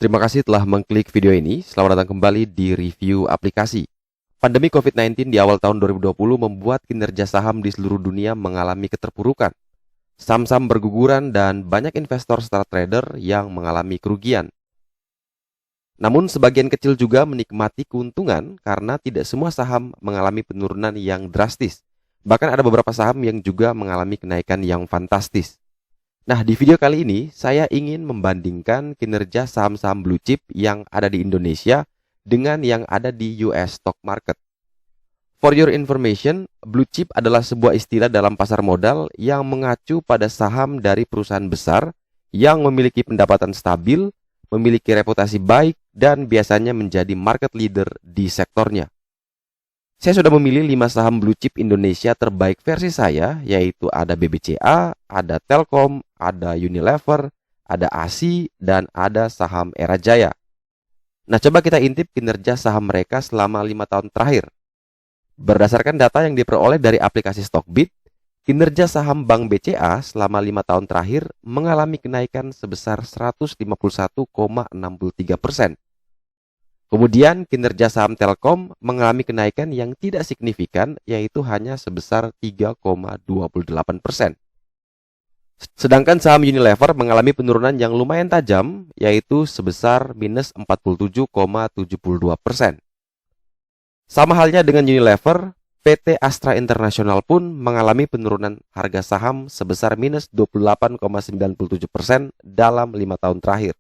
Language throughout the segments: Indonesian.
Terima kasih telah mengklik video ini. Selamat datang kembali di review aplikasi. Pandemi COVID-19 di awal tahun 2020 membuat kinerja saham di seluruh dunia mengalami keterpurukan. Saham-saham berguguran dan banyak investor serta trader yang mengalami kerugian. Namun sebagian kecil juga menikmati keuntungan karena tidak semua saham mengalami penurunan yang drastis. Bahkan ada beberapa saham yang juga mengalami kenaikan yang fantastis. Nah, di video kali ini saya ingin membandingkan kinerja saham-saham blue chip yang ada di Indonesia dengan yang ada di US stock market. For your information, blue chip adalah sebuah istilah dalam pasar modal yang mengacu pada saham dari perusahaan besar yang memiliki pendapatan stabil, memiliki reputasi baik, dan biasanya menjadi market leader di sektornya. Saya sudah memilih 5 saham blue chip Indonesia terbaik versi saya, yaitu ada BBCA, ada Telkom, ada Unilever, ada ASI, dan ada saham Era Jaya. Nah, coba kita intip kinerja saham mereka selama 5 tahun terakhir. Berdasarkan data yang diperoleh dari aplikasi Stockbit, kinerja saham Bank BCA selama 5 tahun terakhir mengalami kenaikan sebesar 151,63%. Kemudian kinerja saham Telkom mengalami kenaikan yang tidak signifikan, yaitu hanya sebesar 3,28%. Sedangkan saham Unilever mengalami penurunan yang lumayan tajam, yaitu sebesar minus 47,72%. Sama halnya dengan Unilever, PT Astra International pun mengalami penurunan harga saham sebesar minus 28,97% dalam 5 tahun terakhir.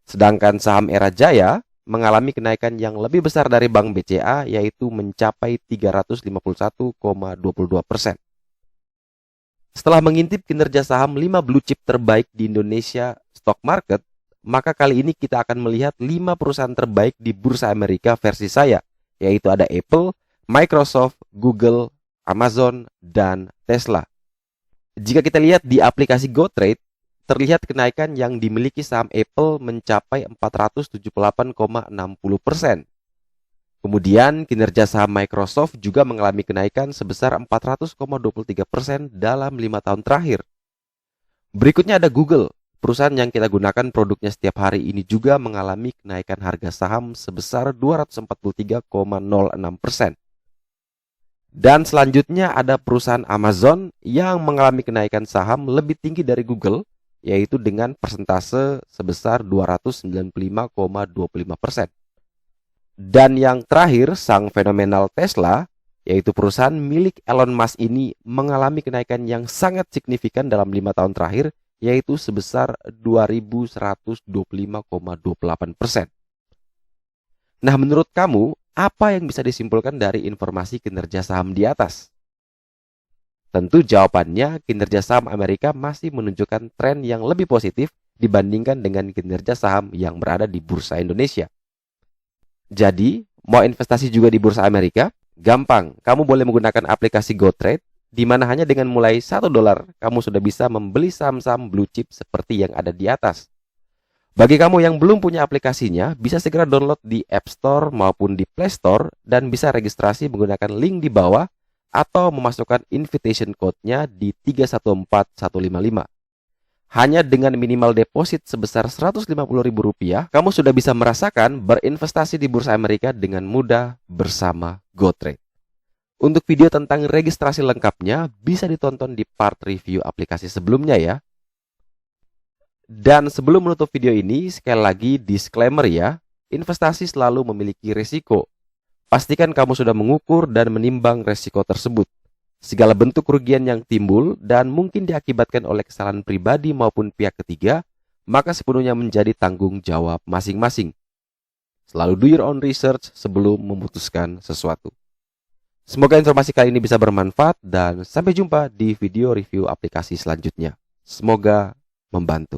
Sedangkan saham Era Jaya mengalami kenaikan yang lebih besar dari Bank BCA, yaitu mencapai 351,22%. Setelah mengintip kinerja saham 5 blue chip terbaik di Indonesia stock market, maka kali ini kita akan melihat 5 perusahaan terbaik di Bursa Amerika versi saya, yaitu ada Apple, Microsoft, Google, Amazon, dan Tesla. Jika kita lihat di aplikasi GoTrade, terlihat kenaikan yang dimiliki saham Apple mencapai 478,60%. Kemudian kinerja saham Microsoft juga mengalami kenaikan sebesar 400,23% dalam 5 tahun terakhir. Berikutnya ada Google. Perusahaan yang kita gunakan produknya setiap hari ini juga mengalami kenaikan harga saham sebesar 243,06%. Dan selanjutnya ada perusahaan Amazon yang mengalami kenaikan saham lebih tinggi dari Google, yaitu dengan persentase sebesar 295,25%. Dan yang terakhir, sang fenomenal Tesla, yaitu perusahaan milik Elon Musk ini mengalami kenaikan yang sangat signifikan dalam 5 tahun terakhir, yaitu sebesar 2.125,28%. Nah, menurut kamu, apa yang bisa disimpulkan dari informasi kinerja saham di atas? Tentu jawabannya, kinerja saham Amerika masih menunjukkan tren yang lebih positif dibandingkan dengan kinerja saham yang berada di Bursa Indonesia. Jadi, mau investasi juga di Bursa Amerika? Gampang, kamu boleh menggunakan aplikasi GoTrade, di mana hanya dengan mulai $1, kamu sudah bisa membeli saham-saham blue chip seperti yang ada di atas. Bagi kamu yang belum punya aplikasinya, bisa segera download di App Store maupun di Play Store dan bisa registrasi menggunakan link di bawah atau memasukkan invitation code-nya di 314155. Hanya dengan minimal deposit sebesar Rp150.000, kamu sudah bisa merasakan berinvestasi di Bursa Amerika dengan mudah bersama GoTrade. Untuk video tentang registrasi lengkapnya bisa ditonton di part review aplikasi sebelumnya ya. Dan sebelum menutup video ini, sekali lagi disclaimer ya, investasi selalu memiliki risiko. Pastikan kamu sudah mengukur dan menimbang resiko tersebut. Segala bentuk kerugian yang timbul dan mungkin diakibatkan oleh kesalahan pribadi maupun pihak ketiga, maka sepenuhnya menjadi tanggung jawab masing-masing. Selalu do your own research sebelum memutuskan sesuatu. Semoga informasi kali ini bisa bermanfaat dan sampai jumpa di video review aplikasi selanjutnya. Semoga membantu.